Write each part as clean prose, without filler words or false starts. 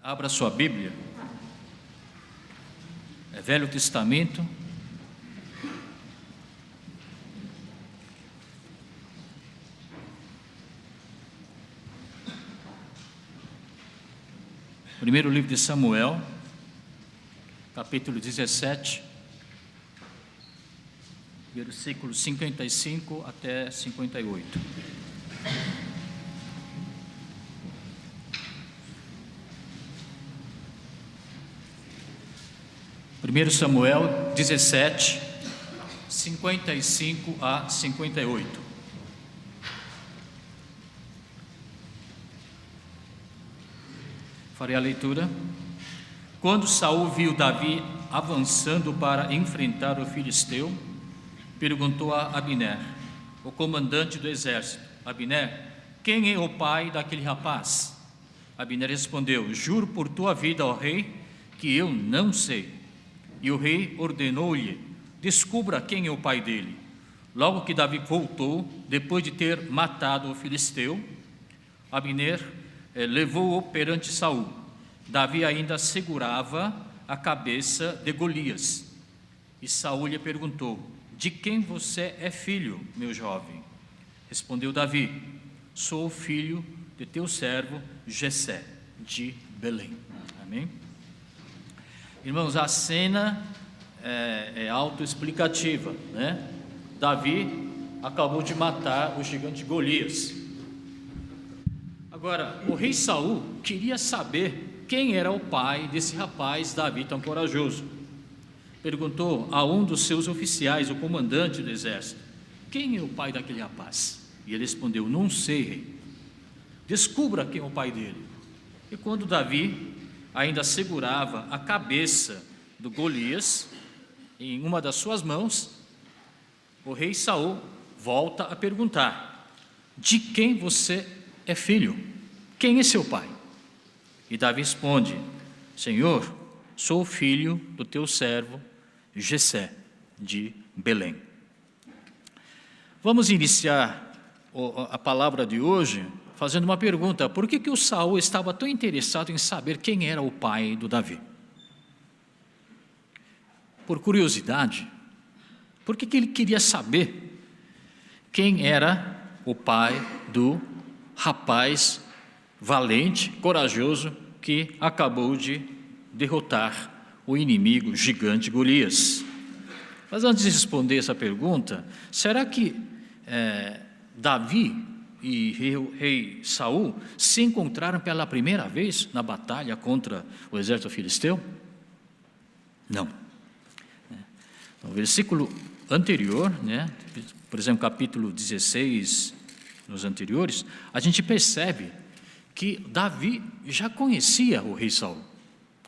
Abra sua Bíblia, é Velho Testamento, primeiro livro de Samuel, capítulo 17, versículos 55 até 58. Primeiro Samuel 17, 55 a 58. Farei a leitura. Quando Saul viu Davi avançando para enfrentar o filisteu, perguntou a Abner, o comandante do exército: Abner, quem é o pai daquele rapaz? Abner respondeu: juro por tua vida, ó rei, que eu não sei. E o rei ordenou-lhe: descubra quem é o pai dele. Logo que Davi voltou, depois de ter matado o filisteu, Abner levou-o perante Saul. Davi ainda segurava a cabeça de Golias. E Saul lhe perguntou: de quem você é filho, meu jovem? Respondeu Davi: sou filho de teu servo Jessé, de Belém. Amém? Irmãos, a cena é autoexplicativa, né? Davi acabou de matar o gigante Golias. Agora, o rei Saul queria saber quem era o pai desse rapaz Davi tão corajoso. Perguntou a um dos seus oficiais, o comandante do exército: quem é o pai daquele rapaz? E ele respondeu: não sei, rei. Descubra quem é o pai dele. E quando Davi ainda segurava a cabeça do Golias em uma das suas mãos, o rei Saul volta a perguntar: de quem você é filho? Quem é seu pai? E Davi responde: Senhor, sou filho do teu servo Jessé, de Belém. Vamos iniciar a palavra de hoje fazendo uma pergunta: por que o Saul estava tão interessado em saber quem era o pai do Davi? Por curiosidade? Por que ele queria saber quem era o pai do rapaz valente, corajoso, que acabou de derrotar o inimigo gigante Golias? Mas antes de responder essa pergunta, será que Davi e o rei Saul se encontraram pela primeira vez na batalha contra o exército filisteu? Não. No versículo anterior, né, por exemplo, capítulo 16, nos anteriores, a gente percebe que Davi já conhecia o rei Saul.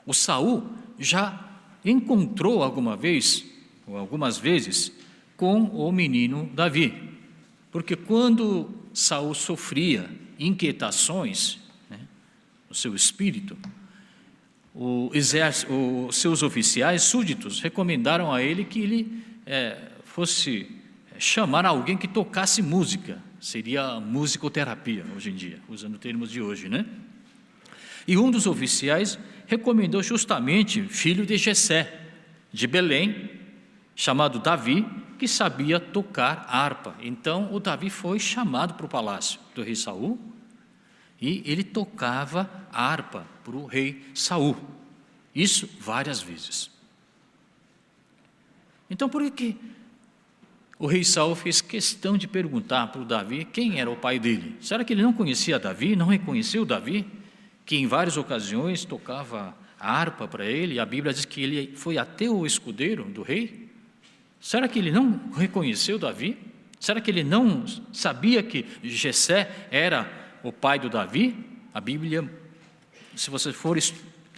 O Saul já encontrou alguma vez, ou algumas vezes, com o menino Davi. Porque quando Saul sofria inquietações, né, no seu espírito, os seus oficiais súditos recomendaram a ele que ele fosse chamar alguém que tocasse música. Seria musicoterapia hoje em dia, usando termos de hoje, né? E um dos oficiais recomendou justamente filho de Jessé, de Belém, chamado Davi, que sabia tocar harpa. Então o Davi foi chamado para o palácio do rei Saul e ele tocava a harpa para o rei Saul. Isso várias vezes. Então por que o rei Saul fez questão de perguntar para o Davi quem era o pai dele? Será que ele não conhecia Davi, não reconheceu Davi, que em várias ocasiões tocava a harpa para ele? A Bíblia diz que ele foi até o escudeiro do rei. Será que ele não reconheceu Davi? Será que ele não sabia que Jessé era o pai do Davi? A Bíblia, se você for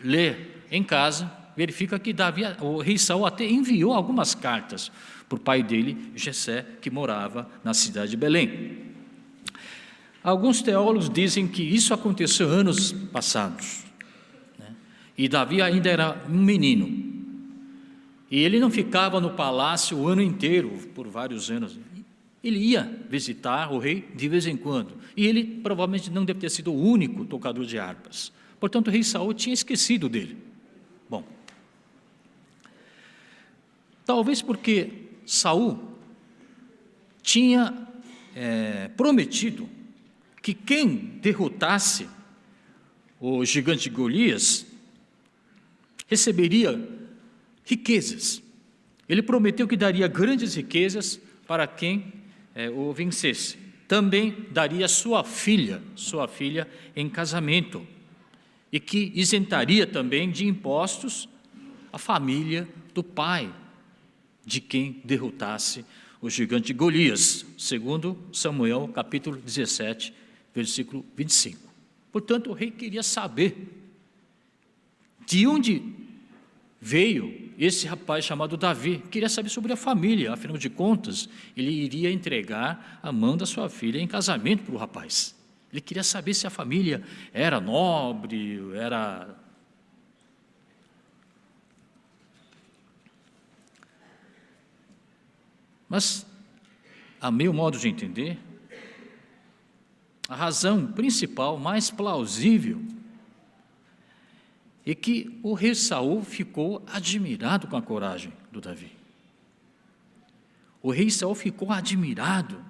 ler em casa, verifica que o rei Saul até enviou algumas cartas para o pai dele, Jessé, que morava na cidade de Belém. Alguns teólogos dizem que isso aconteceu anos passados, né? E Davi ainda era um menino. E ele não ficava no palácio o ano inteiro, por vários anos. Ele ia visitar o rei de vez em quando. E ele provavelmente não deve ter sido o único tocador de harpas. Portanto, o rei Saul tinha esquecido dele. Bom, talvez porque Saul tinha prometido que quem derrotasse o gigante Golias receberia riquezas. Ele prometeu que daria grandes riquezas para quem o vencesse. Também daria sua filha em casamento, e que isentaria também de impostos a família do pai de quem derrotasse o gigante Golias, segundo Samuel capítulo 17, versículo 25. Portanto, o rei queria saber de onde veio esse rapaz chamado Davi, queria saber sobre a família, afinal de contas, ele iria entregar a mão da sua filha em casamento para o rapaz. Ele queria saber se a família era nobre, era... Mas, a meu modo de entender, a razão principal, mais plausível, é que o rei Saul ficou admirado com a coragem do Davi. O rei Saul ficou admirado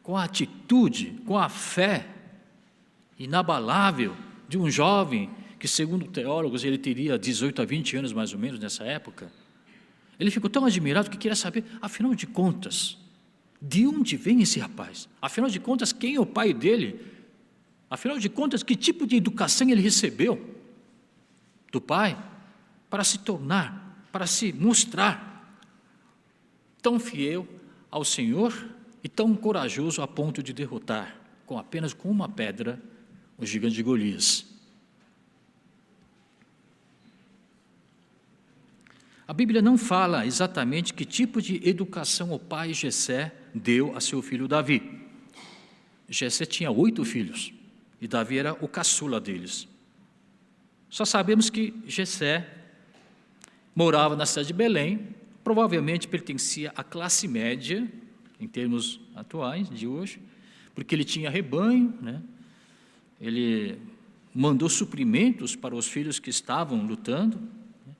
com a atitude, com a fé inabalável de um jovem que, segundo teólogos, ele teria 18 a 20 anos mais ou menos nessa época. Ele ficou tão admirado que queria saber, afinal de contas, de onde vem esse rapaz? Afinal de contas, quem é o pai dele? Afinal de contas, que tipo de educação ele recebeu do pai para se tornar, para se mostrar tão fiel ao Senhor e tão corajoso a ponto de derrotar, apenas com uma pedra, o gigante de Golias. A Bíblia não fala exatamente que tipo de educação o pai Jessé deu a seu filho Davi. Jessé tinha 8 filhos e Davi era o caçula deles. Só sabemos que Jessé morava na cidade de Belém, provavelmente pertencia à classe média, em termos atuais, de hoje, porque ele tinha rebanho, né? Ele mandou suprimentos para os filhos que estavam lutando, né?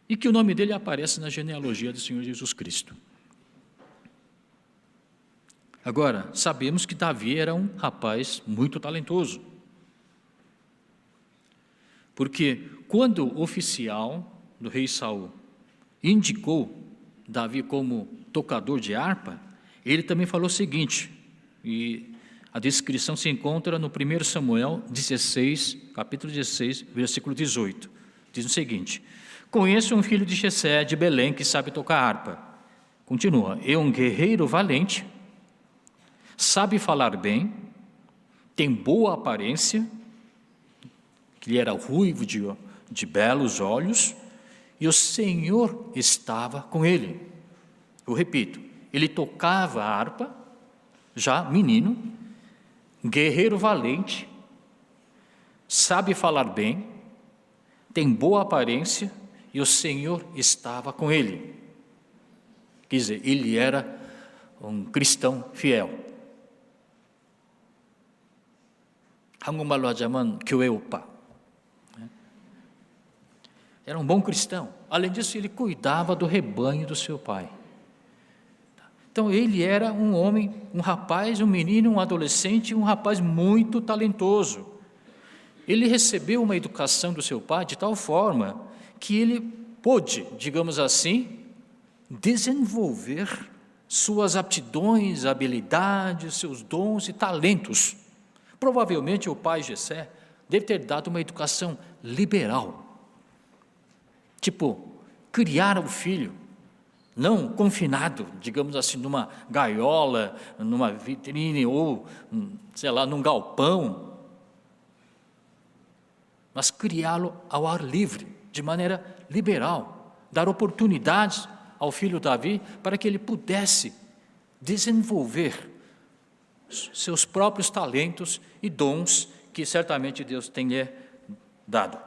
E que o nome dele aparece na genealogia do Senhor Jesus Cristo. Agora, sabemos que Davi era um rapaz muito talentoso, porque quando o oficial do rei Saul indicou Davi como tocador de harpa, ele também falou o seguinte, e a descrição se encontra no 1 Samuel 16, capítulo 16, versículo 18, diz o seguinte: conheço um filho de Jessé de Belém que sabe tocar harpa. Continua, é um guerreiro valente, sabe falar bem, tem boa aparência, que ele era ruivo de belos olhos, e o Senhor estava com ele. Eu repito, ele tocava a harpa, já menino, guerreiro valente, sabe falar bem, tem boa aparência, e o Senhor estava com ele. Quer dizer, ele era um cristão fiel. 한국말로 하자면 교회 오빠. Era um bom cristão. Além disso, ele cuidava do rebanho do seu pai. Então, ele era um homem, um rapaz, um menino, um adolescente, um rapaz muito talentoso. Ele recebeu uma educação do seu pai de tal forma que ele pôde, digamos assim, desenvolver suas aptidões, habilidades, seus dons e talentos. Provavelmente o pai Jessé deve ter dado uma educação liberal. Tipo, criar o filho, não confinado, digamos assim, numa gaiola, numa vitrine ou, sei lá, num galpão, mas criá-lo ao ar livre, de maneira liberal, dar oportunidades ao filho Davi para que ele pudesse desenvolver seus próprios talentos e dons que certamente Deus tem lhe dado.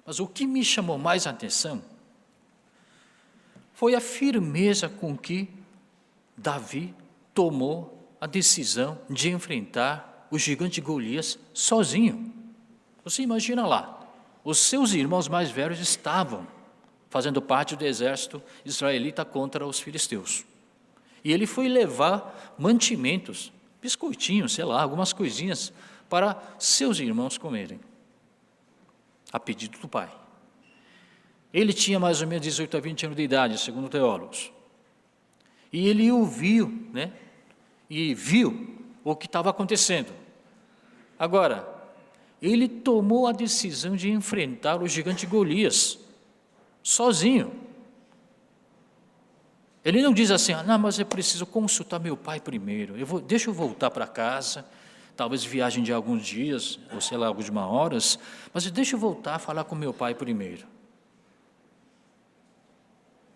Mas o que me chamou mais a atenção foi a firmeza com que Davi tomou a decisão de enfrentar o gigante Golias sozinho. Você imagina lá, os seus irmãos mais velhos estavam fazendo parte do exército israelita contra os filisteus. E ele foi levar mantimentos, biscoitinhos, sei lá, algumas coisinhas, para seus irmãos comerem, a pedido do pai. Ele tinha mais ou menos 18 a 20 anos de idade, segundo teólogos. E ele ouviu, e viu o que estava acontecendo. Agora, ele tomou a decisão de enfrentar o gigante Golias, sozinho. Ele não diz assim, não, mas eu preciso consultar meu pai primeiro, deixa eu voltar para casa, talvez viagem de alguns dias, ou sei lá, algumas horas, mas deixa eu voltar a falar com meu pai primeiro.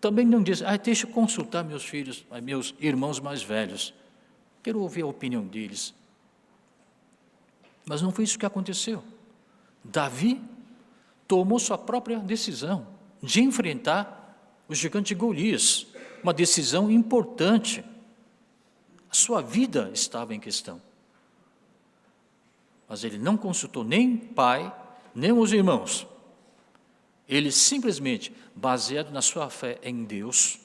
Também não diz, deixa eu consultar meus filhos, meus irmãos mais velhos, quero ouvir a opinião deles. Mas não foi isso que aconteceu. Davi tomou sua própria decisão de enfrentar o gigante Golias, uma decisão importante. A sua vida estava em questão. Mas ele não consultou nem pai, nem os irmãos. Ele simplesmente, baseado na sua fé em Deus,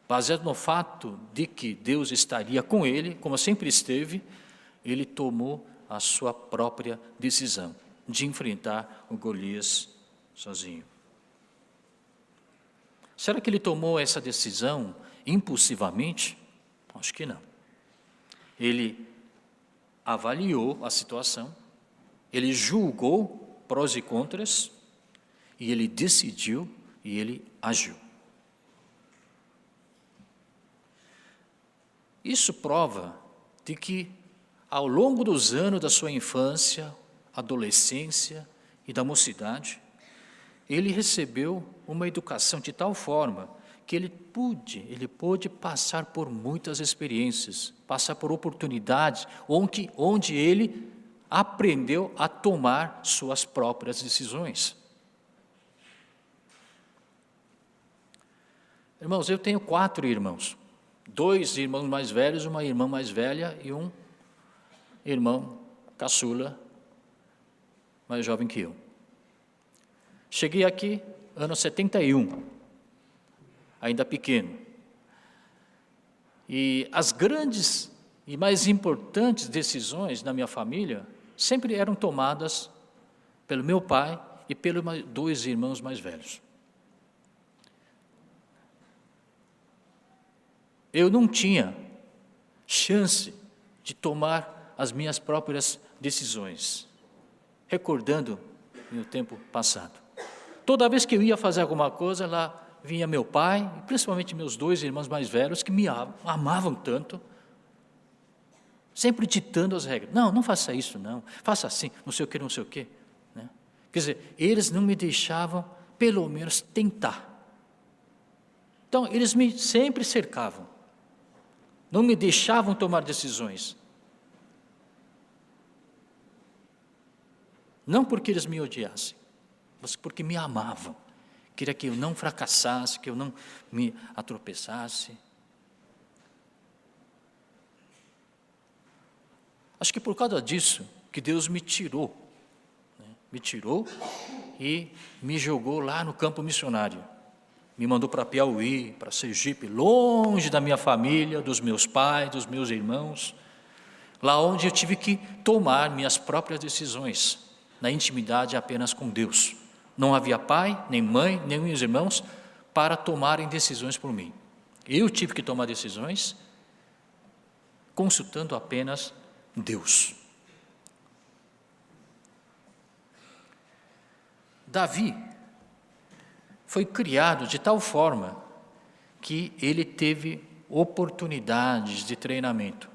baseado no fato de que Deus estaria com ele, como sempre esteve, ele tomou a sua própria decisão de enfrentar o Golias sozinho. Será que ele tomou essa decisão impulsivamente? Acho que não. Ele avaliou a situação, ele julgou prós e contras, e ele decidiu e ele agiu. Isso prova de que, ao longo dos anos da sua infância, adolescência e da mocidade, ele recebeu uma educação de tal forma que ele pôde passar por muitas experiências, passar por oportunidades onde ele aprendeu a tomar suas próprias decisões. Irmãos, eu tenho 4 irmãos, 2 irmãos mais velhos, uma irmã mais velha e um irmão caçula, mais jovem que eu. Cheguei aqui, ano 71, ainda pequeno. E as grandes e mais importantes decisões na minha família sempre eram tomadas pelo meu pai e pelos 2 irmãos mais velhos. Eu não tinha chance de tomar as minhas próprias decisões, recordando meu tempo passado. Toda vez que eu ia fazer alguma coisa, lá vinha meu pai, principalmente meus 2 irmãos mais velhos, que me amavam tanto, sempre ditando as regras. Não faça isso, não, faça assim, não sei o que, não sei o que. Quer dizer, eles não me deixavam, pelo menos, tentar. Então, eles me sempre cercavam. Não me deixavam tomar decisões. Não porque eles me odiassem, mas porque me amavam. Queria que eu não fracassasse, que eu não me atropeçasse. Acho que por causa disso que Deus me tirou. Me tirou e me jogou lá no campo missionário. Me mandou para Piauí, para Sergipe, longe da minha família, dos meus pais, dos meus irmãos, lá onde eu tive que tomar minhas próprias decisões, na intimidade apenas com Deus. Não havia pai, nem mãe, nem meus irmãos para tomarem decisões por mim. Eu tive que tomar decisões consultando apenas Deus. Davi foi criado de tal forma que ele teve oportunidades de treinamento.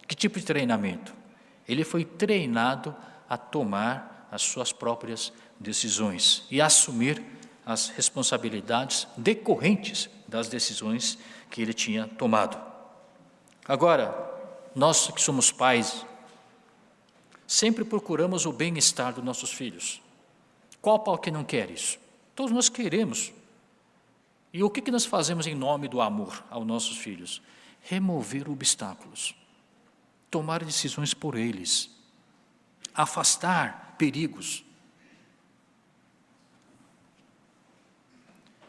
Que tipo de treinamento? Ele foi treinado a tomar as suas próprias decisões e assumir as responsabilidades decorrentes das decisões que ele tinha tomado. Agora, nós que somos pais, sempre procuramos o bem-estar dos nossos filhos. Qual pai que não quer isso? Todos nós queremos. E o que nós fazemos em nome do amor aos nossos filhos? remover obstáculos, tomar decisões por eles, afastar perigos,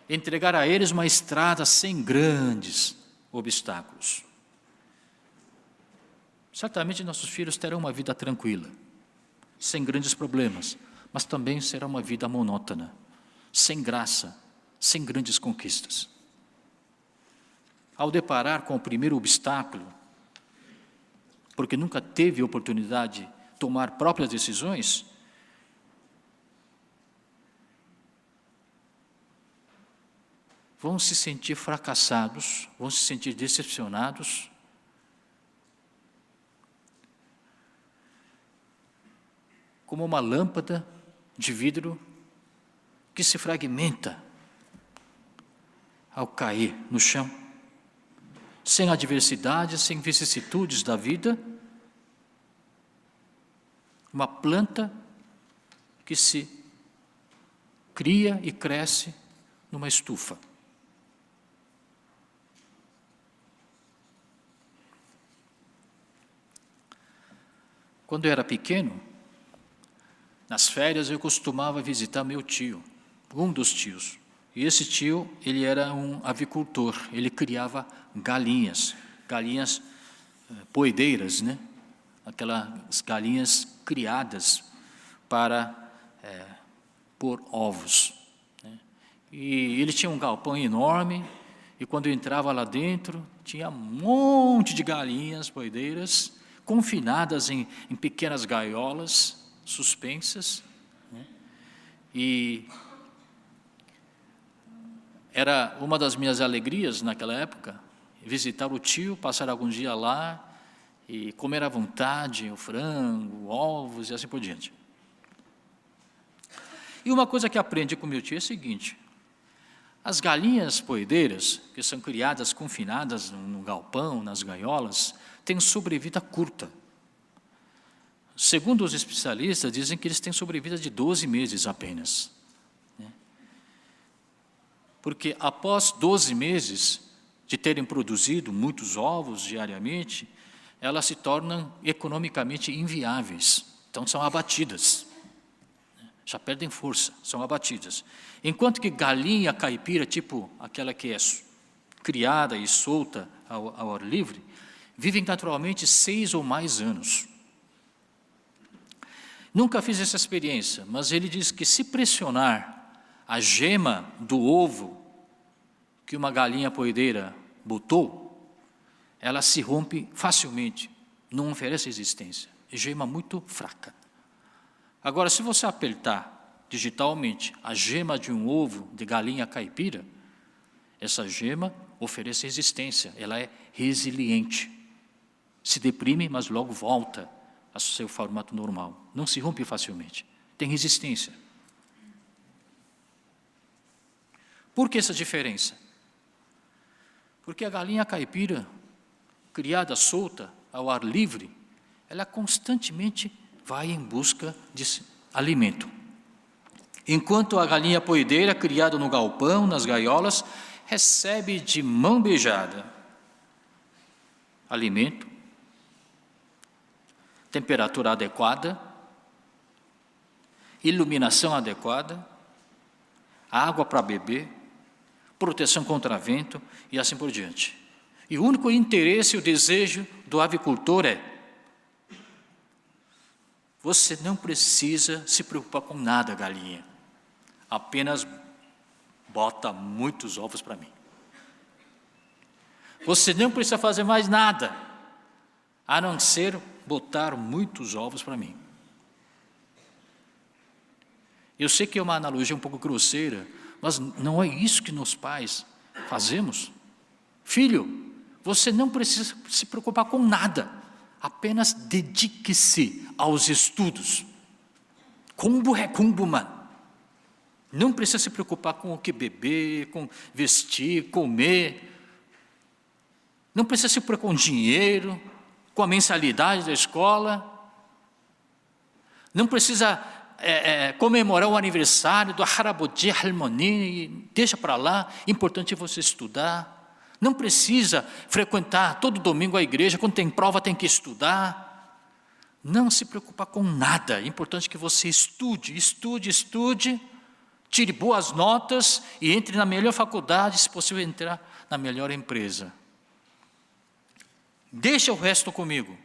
entregar a eles uma estrada sem grandes obstáculos. Certamente nossos filhos terão uma vida tranquila, sem grandes problemas, mas também será uma vida monótona, sem graça, sem grandes conquistas. Ao deparar com o primeiro obstáculo, porque nunca teve oportunidade de tomar próprias decisões, vão se sentir fracassados, vão se sentir decepcionados, como uma lâmpada de vidro que se fragmenta ao cair no chão, sem adversidades, sem vicissitudes da vida, uma planta que se cria e cresce numa estufa. Quando eu era pequeno, nas férias eu costumava visitar meu tio, um dos tios. E esse tio, ele era um avicultor, ele criava galinhas poedeiras, né? Aquelas galinhas criadas para pôr ovos, né? E ele tinha um galpão enorme, e quando eu entrava lá dentro, tinha um monte de galinhas poedeiras, confinadas em pequenas gaiolas, suspensas, né? E era uma das minhas alegrias naquela época, visitar o tio, passar alguns dias lá e comer à vontade o frango, ovos e assim por diante. E uma coisa que aprendi com meu tio é a seguinte: as galinhas poedeiras, que são criadas confinadas no galpão, nas gaiolas, têm sobrevida curta. Segundo os especialistas, dizem que eles têm sobrevida de 12 meses apenas, né? Porque após 12 meses de terem produzido muitos ovos diariamente, elas se tornam economicamente inviáveis, então são abatidas, né? Já perdem força, são abatidas. Enquanto que galinha caipira, tipo aquela que é criada e solta ao ar livre, vivem naturalmente 6 ou mais anos. Nunca fiz essa experiência, mas ele diz que se pressionar a gema do ovo que uma galinha poedeira botou, ela se rompe facilmente, não oferece resistência, é gema muito fraca. Agora, se você apertar digitalmente a gema de um ovo de galinha caipira, essa gema oferece resistência, ela é resiliente, se deprime, mas logo volta ao seu formato normal, não se rompe facilmente, tem resistência. Por que essa diferença? Porque a galinha caipira, criada solta ao ar livre, ela constantemente vai em busca de alimento. Enquanto a galinha poedeira, criada no galpão, nas gaiolas, recebe de mão beijada alimento, temperatura adequada, iluminação adequada, água para beber, proteção contra vento e assim por diante. E o único interesse e o desejo do avicultor é: você não precisa se preocupar com nada, galinha, apenas bota muitos ovos para mim. Você não precisa fazer mais nada, a não ser botar muitos ovos para mim. Eu sei que é uma analogia um pouco grosseira, mas não é isso que nós pais fazemos. Filho, você não precisa se preocupar com nada, apenas dedique-se aos estudos. 공부만. Não precisa se preocupar com o que beber, com vestir, comer. Não precisa se preocupar com dinheiro, com a mensalidade da escola, não precisa comemorar o aniversário do Haraboti, Halmoni, deixa para lá, importante é você estudar, Não precisa frequentar todo domingo a igreja, quando tem prova tem que estudar. Não se preocupar com nada, é importante que você estude, tire boas notas e entre na melhor faculdade, se possível entrar na melhor empresa. Deixa o resto comigo.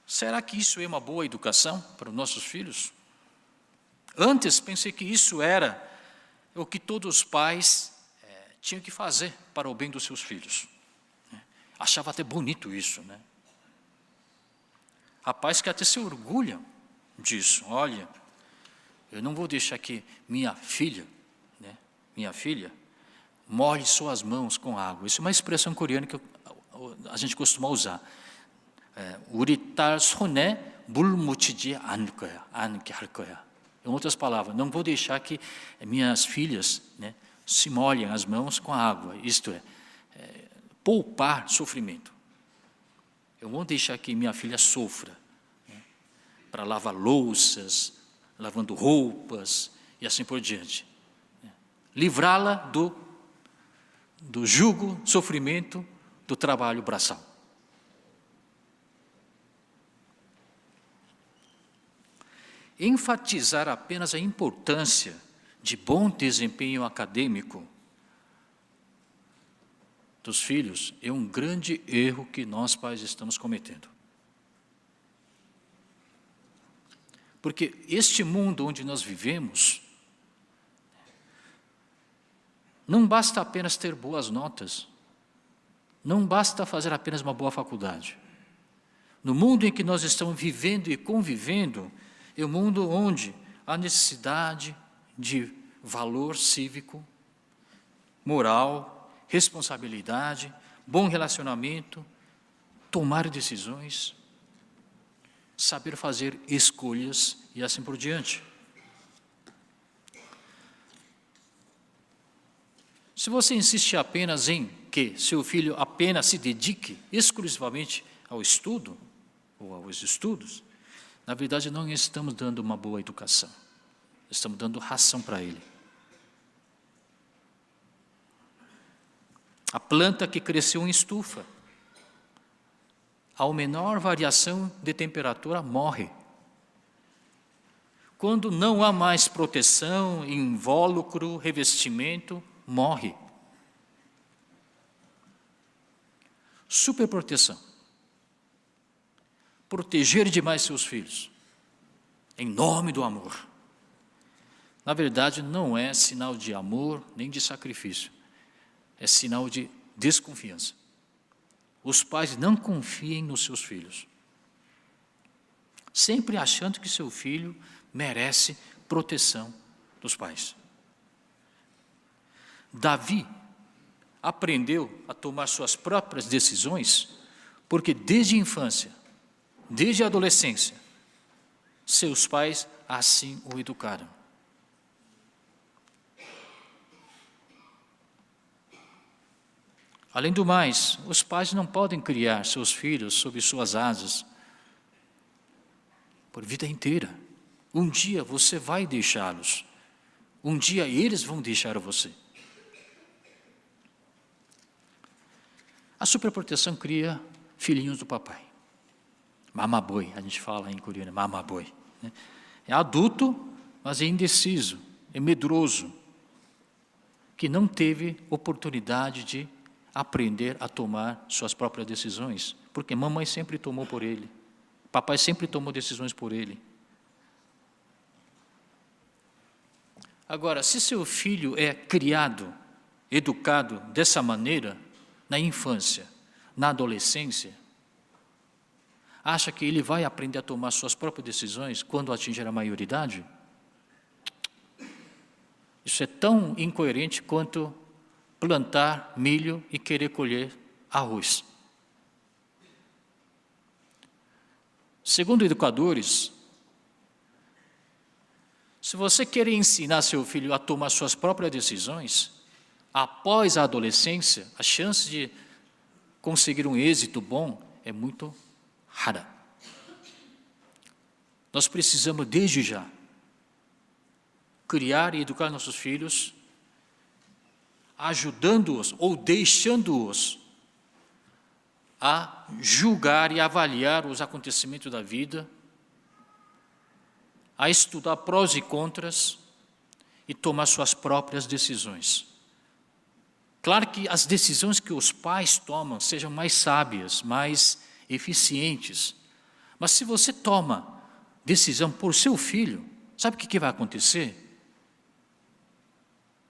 Será que isso é uma boa educação para os nossos filhos? Antes pensei que isso era o que todos os pais tinham que fazer para o bem dos seus filhos. Achava até bonito isso, né? Há pais que até se orgulham disso. Olha, eu não vou deixar que minha filha molhe suas mãos com água. Isso é uma expressão coreana que a gente costuma usar. 우리 딸 손에 물 묻히지 않게 할 거야. Em outras palavras, não vou deixar que minhas filhas se molhem as mãos com água. Isto é, poupar sofrimento. Eu vou deixar que minha filha sofra para lavar louças, lavando roupas e assim por diante. Livrá-la do jugo, sofrimento, do trabalho braçal. Enfatizar apenas a importância de bom desempenho acadêmico dos filhos é um grande erro que nós pais estamos cometendo. Porque este mundo onde nós vivemos, não basta apenas ter boas notas, não basta fazer apenas uma boa faculdade. No mundo em que nós estamos vivendo e convivendo, é um mundo onde há necessidade de valor cívico, moral, responsabilidade, bom relacionamento, tomar decisões, saber fazer escolhas e assim por diante. Se você insiste apenas em que seu filho apenas se dedique exclusivamente ao estudo, ou aos estudos, na verdade não estamos dando uma boa educação, estamos dando ração para ele. A planta que cresceu em estufa, ao menor variação de temperatura, morre. Quando não há mais proteção, invólucro, revestimento, morre. Superproteção. Proteger demais seus filhos, em nome do amor. Na verdade, não é sinal de amor nem de sacrifício, é sinal de desconfiança. Os pais não confiem nos seus filhos, sempre achando que seu filho merece proteção dos pais. Davi aprendeu a tomar suas próprias decisões porque desde a infância, desde a adolescência, seus pais assim o educaram. Além do mais, os pais não podem criar seus filhos sob suas asas por vida inteira. Um dia você vai deixá-los. Um dia eles vão deixar você. A superproteção cria filhinhos do papai. Mamaboi, a gente fala em coreano, mamaboi. É adulto, mas é indeciso, é medroso, que não teve oportunidade de aprender a tomar suas próprias decisões, porque mamãe sempre tomou por ele, papai sempre tomou decisões por ele. Agora, se seu filho é criado, educado dessa maneira, na infância, na adolescência, acha que ele vai aprender a tomar suas próprias decisões quando atingir a maioridade? Isso é tão incoerente quanto plantar milho e querer colher arroz. Segundo educadores, se você quer ensinar seu filho a tomar suas próprias decisões, após a adolescência, a chance de conseguir um êxito bom é muito rara. Nós precisamos, desde já, criar e educar nossos filhos ajudando-os ou deixando-os a julgar e avaliar os acontecimentos da vida, a estudar prós e contras e tomar suas próprias decisões. Claro que as decisões que os pais tomam sejam mais sábias, mais eficientes, mas se você toma decisão por seu filho, sabe o que vai acontecer?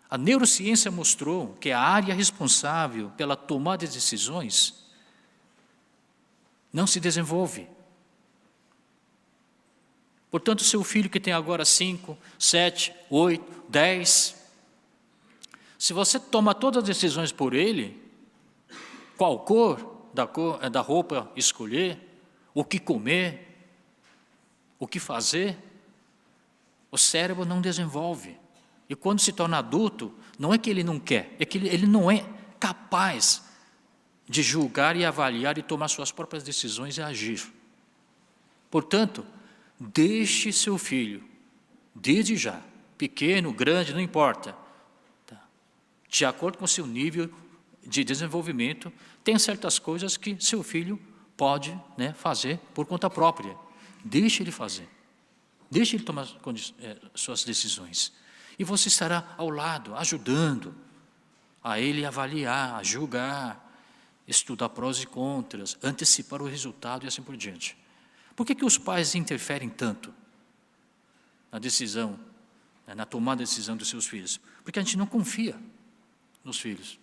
A neurociência mostrou que a área responsável pela tomada de decisões não se desenvolve. Portanto, seu filho que tem agora 5, 7, 8, 10, se você toma todas as decisões por ele, qual cor da roupa escolher, o que comer, o que fazer, o cérebro não desenvolve. E quando se torna adulto, não é que ele não quer, é que ele não é capaz de julgar e avaliar e tomar suas próprias decisões e agir. Portanto, deixe seu filho, desde já, pequeno, grande, não importa, tá? De acordo com o seu nível de desenvolvimento, tem certas coisas que seu filho pode, né, fazer por conta própria. Deixe ele fazer, deixe ele tomar suas decisões. E você estará ao lado, ajudando a ele avaliar, a julgar, estudar prós e contras, antecipar o resultado e assim por diante. Por que os pais interferem tanto na decisão, na tomada de decisão dos seus filhos? Porque a gente não confia nos filhos.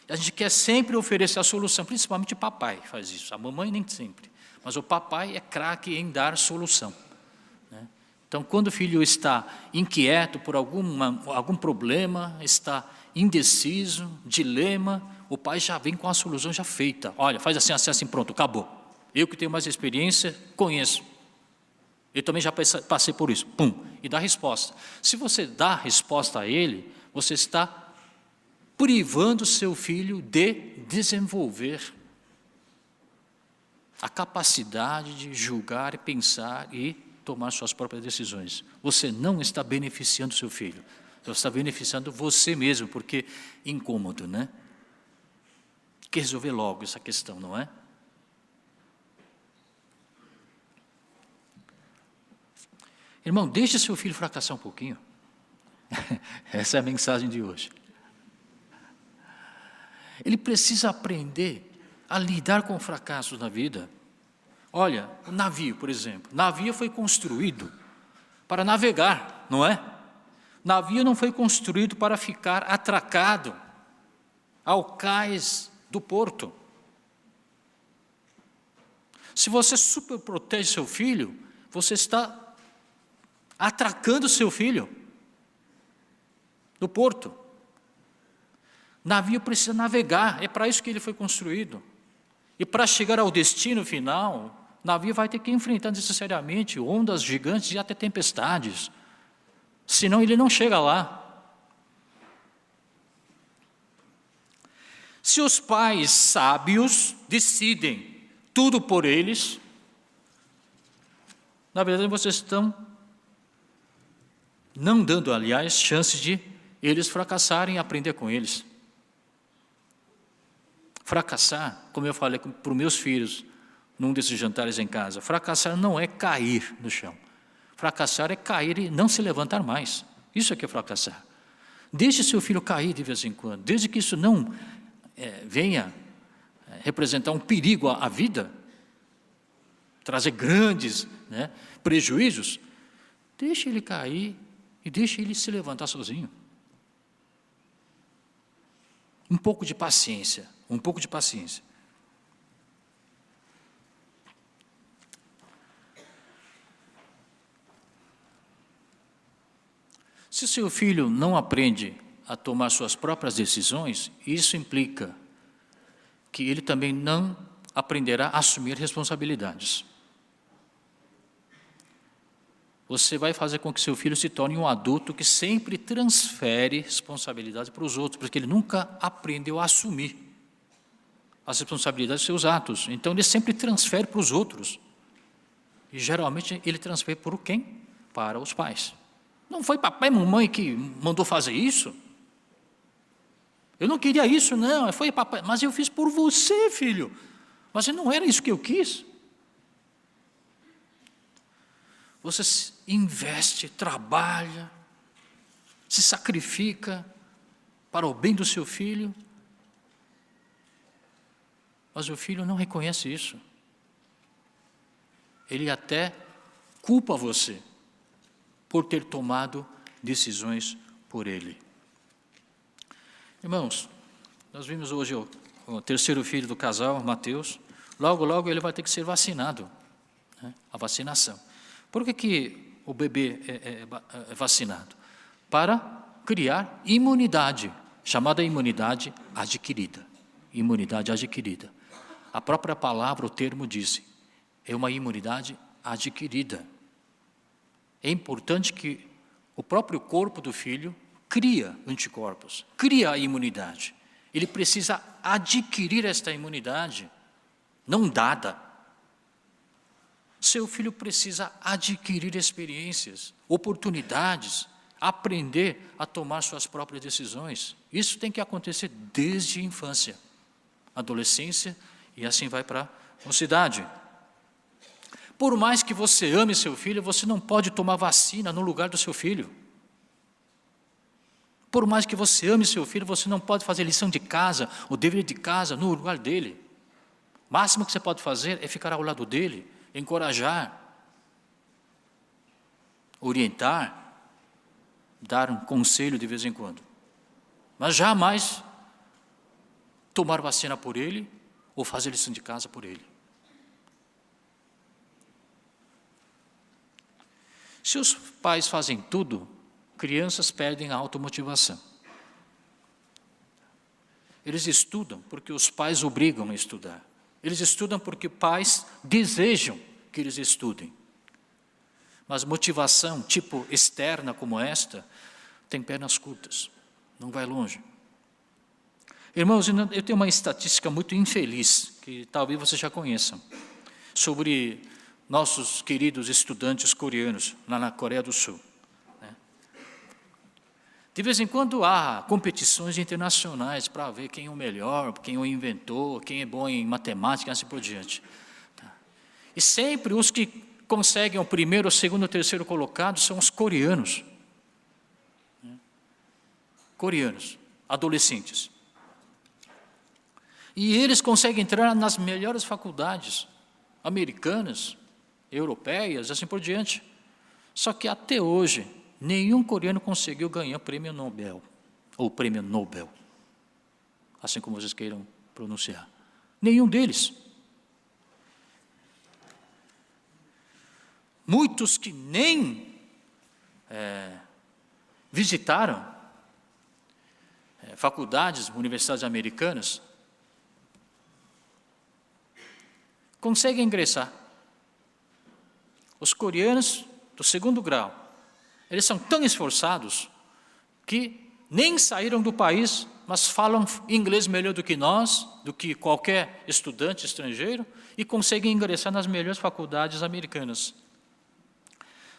A gente quer sempre oferecer a solução, principalmente o papai faz isso, a mamãe nem sempre, mas o papai é craque em dar solução. Então, quando o filho está inquieto por algum problema, está indeciso, dilema, o pai já vem com a solução já feita. Olha, faz assim, assim, assim, pronto, acabou. Eu que tenho mais experiência, conheço. Eu também já passei por isso. Pum, e dá resposta. Se você dá resposta a ele, você está privando seu filho de desenvolver a capacidade de julgar, pensar e tomar suas próprias decisões. Você não está beneficiando seu filho, você está beneficiando você mesmo, porque é incômodo, né? Quer resolver logo essa questão, não é? Irmão, deixe seu filho fracassar um pouquinho. Essa é a mensagem de hoje. Ele precisa aprender a lidar com fracassos na vida. Olha, o navio, por exemplo. O navio foi construído para navegar, não é? O navio não foi construído para ficar atracado ao cais do porto. Se você superprotege seu filho, você está atracando seu filho do porto. O navio precisa navegar, é para isso que ele foi construído. E para chegar ao destino final, o navio vai ter que enfrentar necessariamente ondas gigantes e até tempestades. Senão ele não chega lá. Se os pais sábios decidem tudo por eles, na verdade vocês estão não dando, aliás, chance de eles fracassarem e aprender com eles. Fracassar, como eu falei para os meus filhos, num desses jantares em casa, fracassar não é cair no chão. Fracassar é cair e não se levantar mais. Isso é que é fracassar. Deixe seu filho cair de vez em quando, desde que isso não venha representar um perigo à vida, trazer grandes, né, prejuízos, deixe ele cair e deixe ele se levantar sozinho. Um pouco de paciência, um pouco de paciência. Se seu filho não aprende a tomar suas próprias decisões, isso implica que ele também não aprenderá a assumir responsabilidades. Você vai fazer com que seu filho se torne um adulto que sempre transfere responsabilidades para os outros, porque ele nunca aprendeu a assumir as responsabilidades dos seus atos. Então, ele sempre transfere para os outros. E, geralmente, ele transfere por quem? Para os pais. Não foi papai e mamãe que mandou fazer isso? Eu não queria isso, não. Foi papai, mas eu fiz por você, filho. Mas não era isso que eu quis. Você investe, trabalha, se sacrifica para o bem do seu filho, mas o filho não reconhece isso. Ele até culpa você por ter tomado decisões por ele. Irmãos, nós vimos hoje o terceiro filho do casal, Mateus. Logo, logo ele vai ter que ser vacinado, né? A vacinação. Por que o bebê é vacinado? Para criar imunidade, chamada imunidade adquirida. Imunidade adquirida. A própria palavra, o termo disse, é uma imunidade adquirida. É importante que o próprio corpo do filho cria anticorpos, cria a imunidade. Ele precisa adquirir esta imunidade, não dada. Seu filho precisa adquirir experiências, oportunidades, aprender a tomar suas próprias decisões. Isso tem que acontecer desde a infância, adolescência, e assim vai para a mocidade. Por mais que você ame seu filho, você não pode tomar vacina no lugar do seu filho. Por mais que você ame seu filho, você não pode fazer lição de casa, o dever de casa, no lugar dele. O máximo que você pode fazer é ficar ao lado dele, encorajar, orientar, dar um conselho de vez em quando. Mas jamais tomar vacina por ele ou fazer lição de casa por ele. Se os pais fazem tudo, crianças perdem a automotivação. Eles estudam porque os pais obrigam a estudar. Eles estudam porque pais desejam que eles estudem. Mas motivação, tipo externa como esta, tem pernas curtas, não vai longe. Irmãos, eu tenho uma estatística muito infeliz, que talvez vocês já conheçam, sobre nossos queridos estudantes coreanos, lá na Coreia do Sul. De vez em quando há competições internacionais para ver quem é o melhor, quem é o inventor, quem é bom em matemática, assim por diante. E sempre os que conseguem o primeiro, o segundo, o terceiro colocado são os coreanos. Coreanos, adolescentes. E eles conseguem entrar nas melhores faculdades americanas, europeias, assim por diante. Só que até hoje, nenhum coreano conseguiu ganhar prêmio Nobel, ou prêmio Nobel, assim como vocês queiram pronunciar. Nenhum deles. Muitos que nem visitaram faculdades, universidades americanas, conseguem ingressar. Os coreanos do segundo grau, eles são tão esforçados que nem saíram do país, mas falam inglês melhor do que nós, do que qualquer estudante estrangeiro, e conseguem ingressar nas melhores faculdades americanas.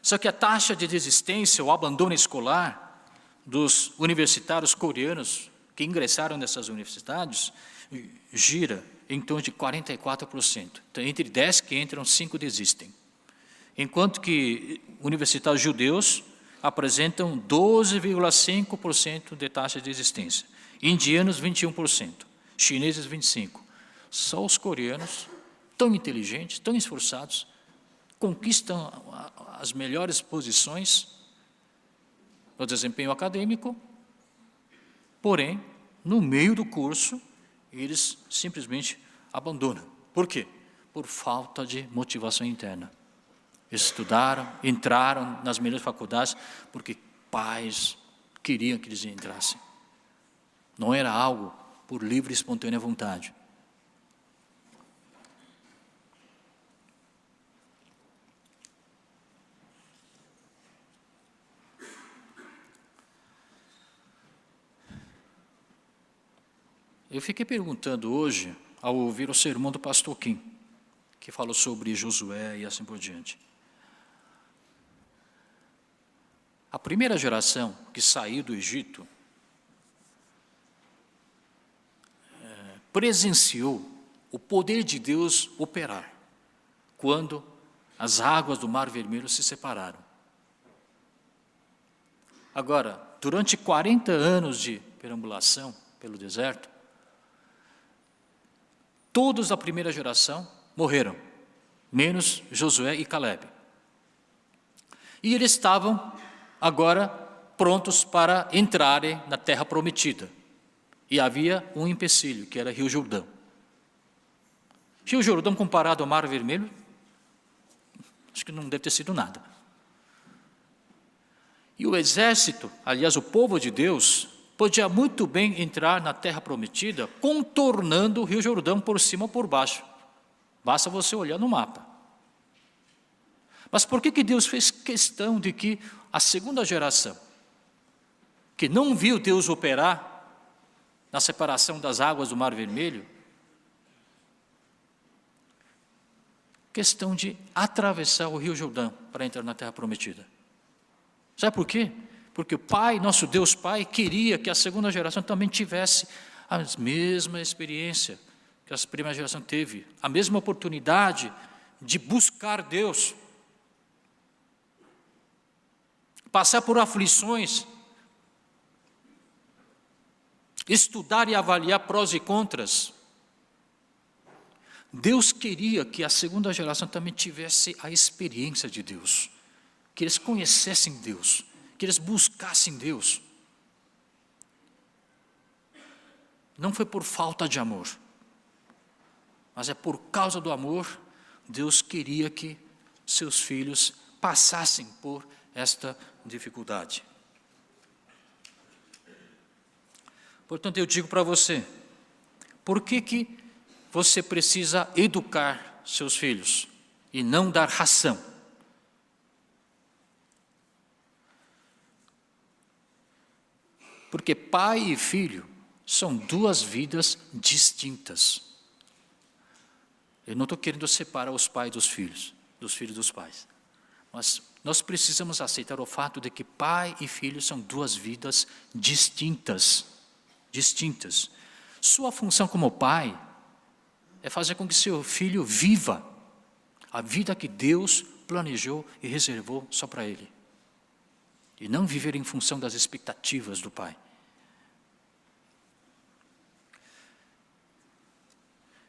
Só que a taxa de desistência, o abandono escolar dos universitários coreanos que ingressaram nessas universidades, gira em torno de 44%. Então, entre 10 que entram, 5 desistem. Enquanto que universitários judeus apresentam 12,5% de taxa de desistência. Indianos, 21%. Chineses, 25%. Só os coreanos, tão inteligentes, tão esforçados, conquistam as melhores posições no desempenho acadêmico, porém, no meio do curso, eles simplesmente abandonam. Por quê? Por falta de motivação interna. Estudaram, entraram nas melhores faculdades, porque pais queriam que eles entrassem. Não era algo por livre e espontânea vontade. Eu fiquei perguntando hoje, ao ouvir o sermão do pastor Kim, que falou sobre Josué e assim por diante. A primeira geração que saiu do Egito presenciou o poder de Deus operar quando as águas do Mar Vermelho se separaram. Agora, durante 40 anos de perambulação pelo deserto, todos da primeira geração morreram, menos Josué e Caleb. E eles estavam agora prontos para entrarem na terra prometida. E havia um empecilho, que era Rio Jordão. Rio Jordão comparado ao Mar Vermelho, acho que não deve ter sido nada. E o exército, aliás, o povo de Deus, podia muito bem entrar na terra prometida, contornando o Rio Jordão por cima ou por baixo. Basta você olhar no mapa. Mas por que Deus fez questão de que a segunda geração, que não viu Deus operar na separação das águas do Mar Vermelho, questão de atravessar o Rio Jordão para entrar na terra prometida? Sabe por quê? Porque o Pai, nosso Deus Pai, queria que a segunda geração também tivesse a mesma experiência que a primeira geração teve, a mesma oportunidade de buscar Deus, passar por aflições, estudar e avaliar prós e contras. Deus queria que a segunda geração também tivesse a experiência de Deus, que eles conhecessem Deus, que eles buscassem Deus. Não foi por falta de amor, mas é por causa do amor. Deus queria que seus filhos passassem por esta dificuldade. Portanto, eu digo para você, por que você precisa educar seus filhos e não dar ração? Porque pai e filho são duas vidas distintas. Eu não estou querendo separar os pais dos filhos dos pais. Mas nós precisamos aceitar o fato de que pai e filho são duas vidas distintas. Distintas. Sua função como pai é fazer com que seu filho viva a vida que Deus planejou e reservou só para ele. E não viver em função das expectativas do pai.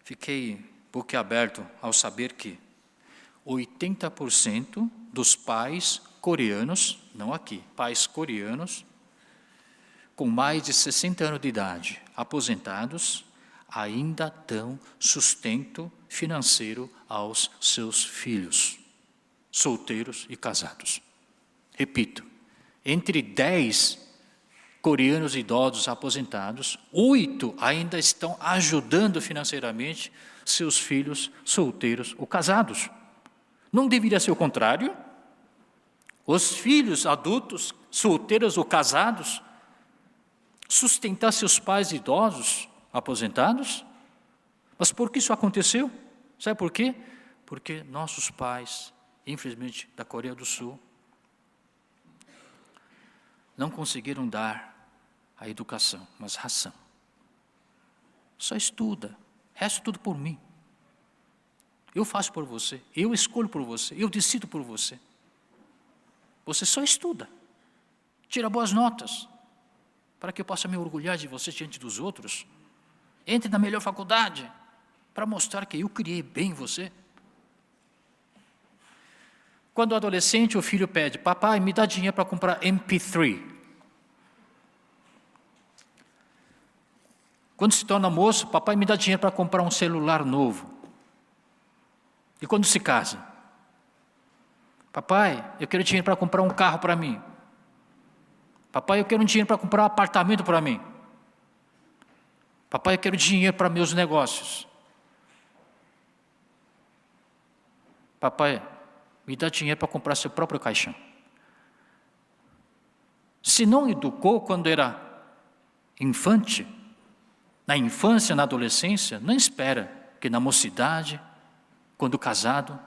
Fiquei boquiaberto ao saber que 80% dos pais coreanos, não aqui, pais coreanos, com mais de 60 anos de idade, aposentados, ainda dão sustento financeiro aos seus filhos, solteiros e casados. Repito, entre 10 coreanos idosos aposentados, 8 ainda estão ajudando financeiramente seus filhos solteiros ou casados. Não deveria ser o contrário? Os filhos adultos, solteiros ou casados, sustentar seus pais idosos, aposentados? Mas por que isso aconteceu? Sabe por quê? Porque nossos pais, infelizmente, da Coreia do Sul, não conseguiram dar a educação, mas ração. Só estuda, resto tudo por mim. Eu faço por você, eu escolho por você, eu decido por você. Você só estuda, tira boas notas, para que eu possa me orgulhar de você diante dos outros. Entre na melhor faculdade, para mostrar que eu criei bem você. Quando o adolescente, o filho pede, papai, me dá dinheiro para comprar MP3. Quando se torna moço, papai, me dá dinheiro para comprar um celular novo. E quando se casa? Papai, eu quero dinheiro para comprar um carro para mim. Papai, eu quero dinheiro para comprar um apartamento para mim. Papai, eu quero dinheiro para meus negócios. Papai, me dá dinheiro para comprar seu próprio caixão. Se não educou quando era infante, na infância, na adolescência, não espera que na mocidade, quando casado,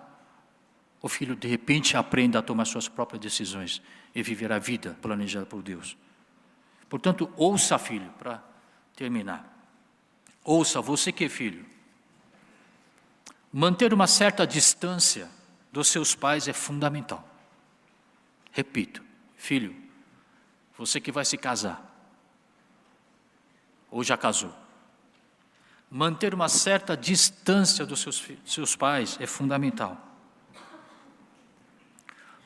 o filho de repente aprenda a tomar suas próprias decisões e viver a vida planejada por Deus. Portanto, ouça, filho, para terminar. Ouça, você que é filho. Manter uma certa distância dos seus pais é fundamental. Repito, filho, você que vai se casar, ou já casou, manter uma certa distância dos seus pais é fundamental.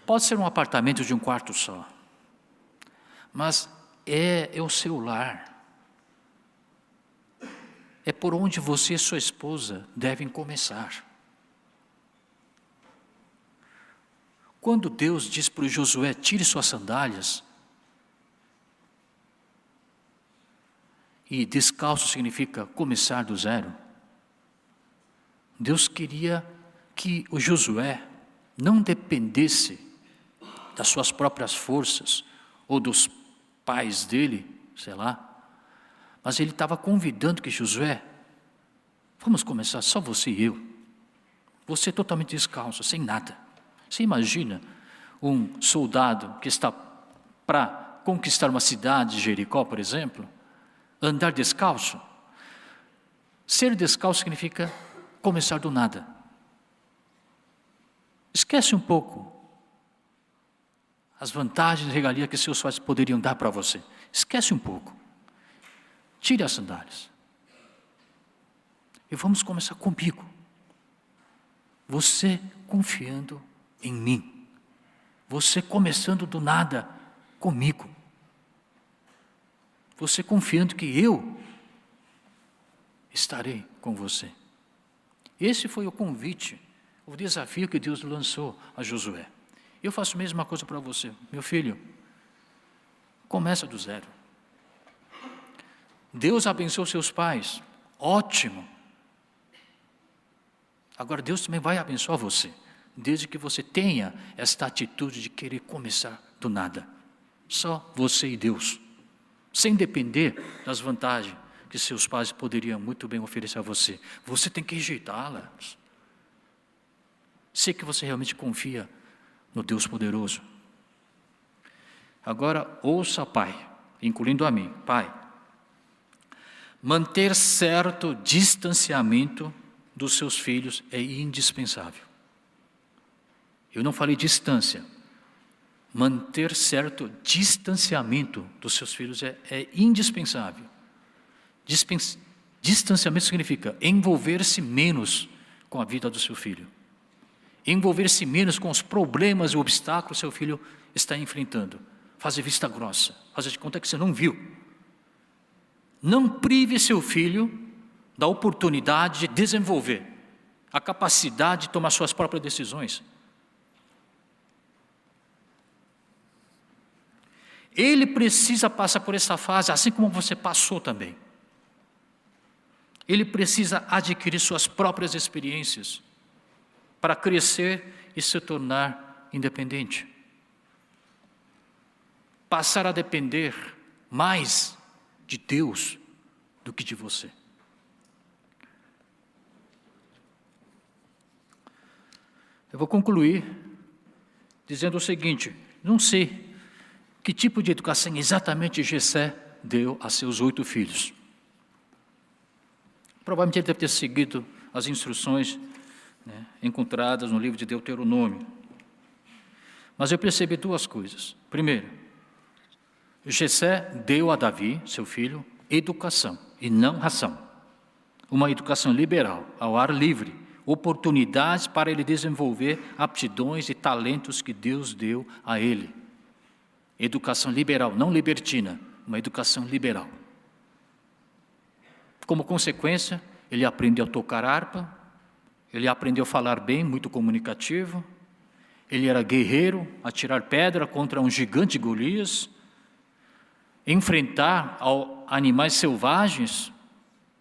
Pode ser um apartamento de um quarto só, mas é o seu lar. É por onde você e sua esposa devem começar. Quando Deus diz para o Josué, tire suas sandálias, e descalço significa começar do zero, Deus queria que o Josué não dependesse das suas próprias forças, ou dos pais dele, sei lá, mas ele estava convidando que Josué, vamos começar só você e eu, você totalmente descalço, sem nada. Você imagina um soldado que está para conquistar uma cidade, Jericó, por exemplo, andar descalço? Ser descalço significa começar do nada. Esquece um pouco as vantagens e regalias que seus pais poderiam dar para você. Esquece um pouco. Tire as sandálias. E vamos começar comigo. Você confiando em mim. Você começando do nada comigo. Você confiando que eu estarei com você. Esse foi o convite, o desafio que Deus lançou a Josué. Eu faço a mesma coisa para você. Meu filho, começa do zero. Deus abençoou seus pais. Ótimo. Agora Deus também vai abençoar você, desde que você tenha esta atitude de querer começar do nada. Só você e Deus. Sem depender das vantagens que seus pais poderiam muito bem oferecer a você. Você tem que rejeitá-las. Sei que você realmente confia no Deus poderoso. Agora, ouça, pai, incluindo a mim. Pai, manter certo distanciamento dos seus filhos é indispensável. Eu não falei distância. Manter certo distanciamento dos seus filhos é indispensável. Distanciamento significa envolver-se menos com a vida do seu filho. Envolver-se menos com os problemas e obstáculos que seu filho está enfrentando. Fazer vista grossa, fazer de conta que você não viu. Não prive seu filho da oportunidade de desenvolver a capacidade de tomar suas próprias decisões. Ele precisa passar por essa fase, assim como você passou também. Ele precisa adquirir suas próprias experiências para crescer e se tornar independente. Passar a depender mais de Deus do que de você. Eu vou concluir dizendo o seguinte: não sei que tipo de educação exatamente Jessé deu a seus 8 filhos. Provavelmente ele deve ter seguido as instruções encontradas no livro de Deuteronômio. Mas eu percebi 2 coisas. Primeiro, Jessé deu a Davi, seu filho, educação e não ração. Uma educação liberal, ao ar livre, oportunidades para ele desenvolver aptidões e talentos que Deus deu a ele. Educação liberal, não libertina, uma educação liberal. Como consequência, ele aprendeu a tocar harpa, ele aprendeu a falar bem, muito comunicativo, ele era guerreiro, a tirar pedra contra um gigante Golias, enfrentar animais selvagens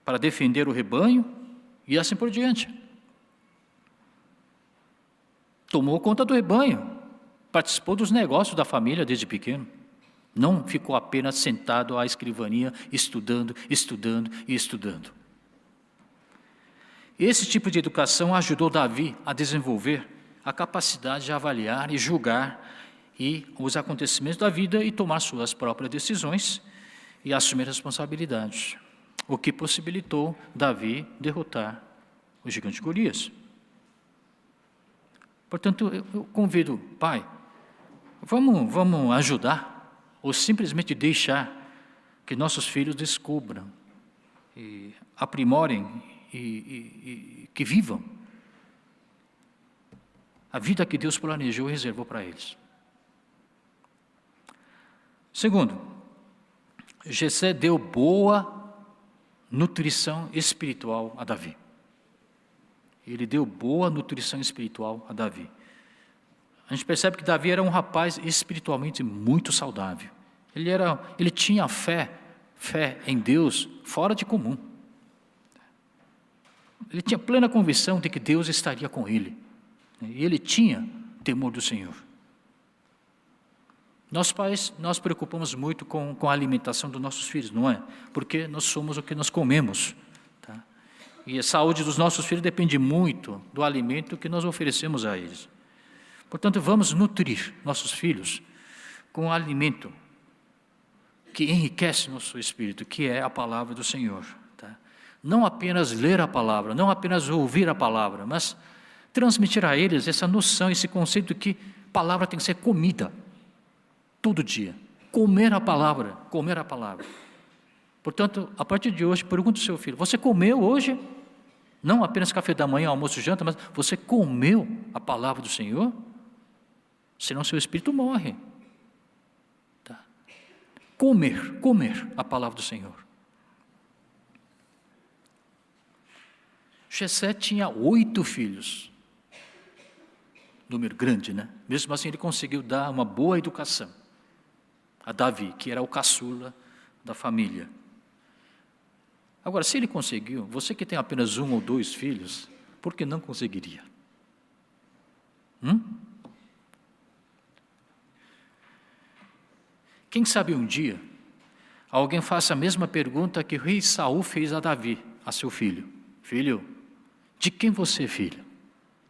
para defender o rebanho e assim por diante. Tomou conta do rebanho, participou dos negócios da família desde pequeno. Não ficou apenas sentado à escrivaninha, estudando. Esse tipo de educação ajudou Davi a desenvolver a capacidade de avaliar e julgar os acontecimentos da vida e tomar suas próprias decisões e assumir responsabilidades. o que possibilitou Davi derrotar o gigante Golias. Portanto, eu convido, pai, vamos ajudar, ou simplesmente deixar que nossos filhos descubram, e aprimorem e que vivam a vida que Deus planejou e reservou para eles. Segundo, Jessé deu boa nutrição espiritual a Davi. Ele deu boa nutrição espiritual a Davi. A gente percebe que Davi era um rapaz espiritualmente muito saudável. Ele tinha fé em Deus fora de comum. Ele tinha plena convicção de que Deus estaria com ele. E ele tinha temor do Senhor. Nós pais, nós preocupamos muito com a alimentação dos nossos filhos, não é? Porque nós somos o que nós comemos. Tá? E a saúde dos nossos filhos depende muito do alimento que nós oferecemos a eles. Portanto, vamos nutrir nossos filhos com alimento que enriquece nosso espírito, que é a palavra do Senhor. Tá? Não apenas ler a palavra, não apenas ouvir a palavra, mas transmitir a eles essa noção, esse conceito de que a palavra tem que ser comida, todo dia. Comer a palavra, comer a palavra. Portanto, a partir de hoje, pergunte ao seu filho, você comeu hoje? Não apenas café da manhã, almoço e janta, mas você comeu a palavra do Senhor? Senão seu espírito morre. Tá? Comer a palavra do Senhor. Jessé tinha 8 filhos. Número grande, né? Mesmo assim ele conseguiu dar uma boa educação a Davi, que era o caçula da família. Agora, se ele conseguiu, você que tem apenas 1 ou 2 filhos, por que não conseguiria? Quem sabe um dia, alguém faça a mesma pergunta que o rei Saul fez a Davi, a seu filho. Filho, de quem você é filho?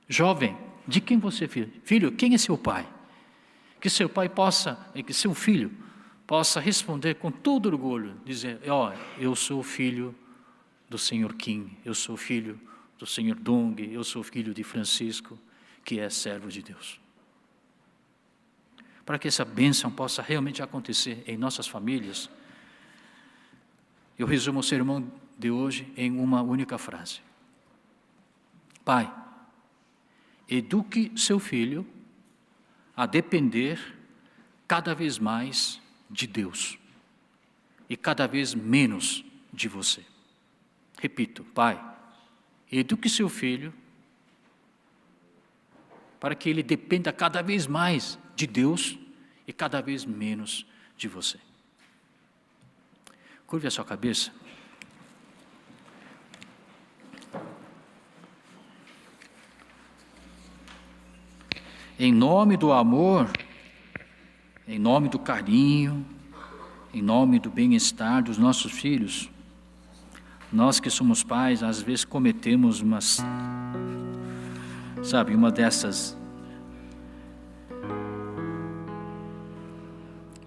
Jovem, de quem você é filho? Filho, quem é seu pai? Que seu pai que seu filho possa responder com todo orgulho, dizer, eu sou filho do Senhor Kim, eu sou filho do Senhor Dong, eu sou filho de Francisco, que é servo de Deus. Para que essa bênção possa realmente acontecer em nossas famílias, eu resumo o sermão de hoje em uma única frase. Pai, eduque seu filho a depender cada vez mais de Deus e cada vez menos de você. Repito, pai, eduque seu filho para que ele dependa cada vez mais de Deus e cada vez menos de você. Curve a sua cabeça. Em nome do amor, em nome do carinho, em nome do bem-estar dos nossos filhos, nós que somos pais, às vezes cometemos uma dessas,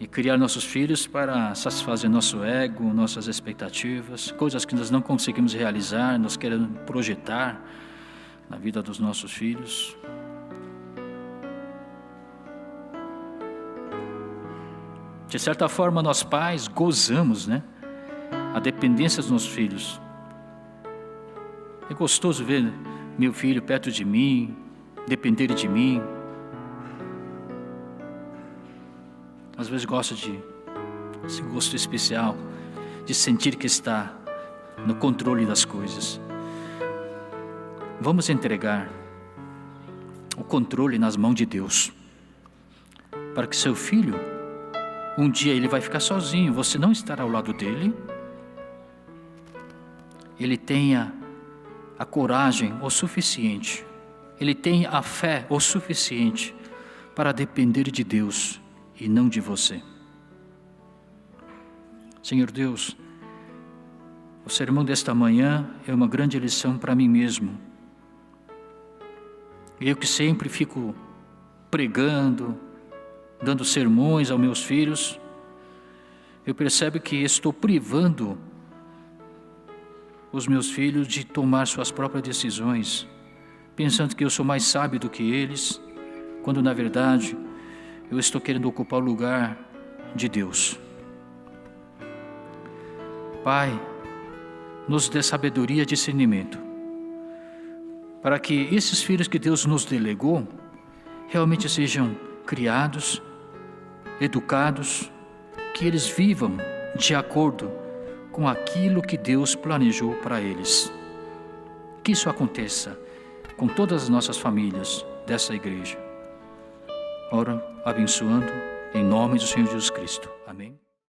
e criar nossos filhos para satisfazer nosso ego, nossas expectativas, coisas que nós não conseguimos realizar, nós queremos projetar na vida dos nossos filhos. De certa forma, nós pais gozamos, a dependência dos nossos filhos. É gostoso ver meu filho perto de mim, depender de mim. Às vezes gosto de esse gosto especial, de sentir que está no controle das coisas. Vamos entregar o controle nas mãos de Deus, para que seu filho, um dia ele vai ficar sozinho, você não estará ao lado dele, ele tenha a coragem o suficiente, ele tenha a fé o suficiente para depender de Deus e não de você. Senhor Deus, o sermão desta manhã é uma grande lição para mim mesmo. Eu que sempre fico pregando, dando sermões aos meus filhos, eu percebo que estou privando os meus filhos de tomar suas próprias decisões, pensando que eu sou mais sábio do que eles, quando na verdade eu estou querendo ocupar o lugar de Deus. Pai, nos dê sabedoria e discernimento, para que esses filhos que Deus nos delegou realmente sejam criados, educados, que eles vivam de acordo com aquilo que Deus planejou para eles. Que isso aconteça com todas as nossas famílias dessa igreja. Oro abençoando em nome do Senhor Jesus Cristo. Amém.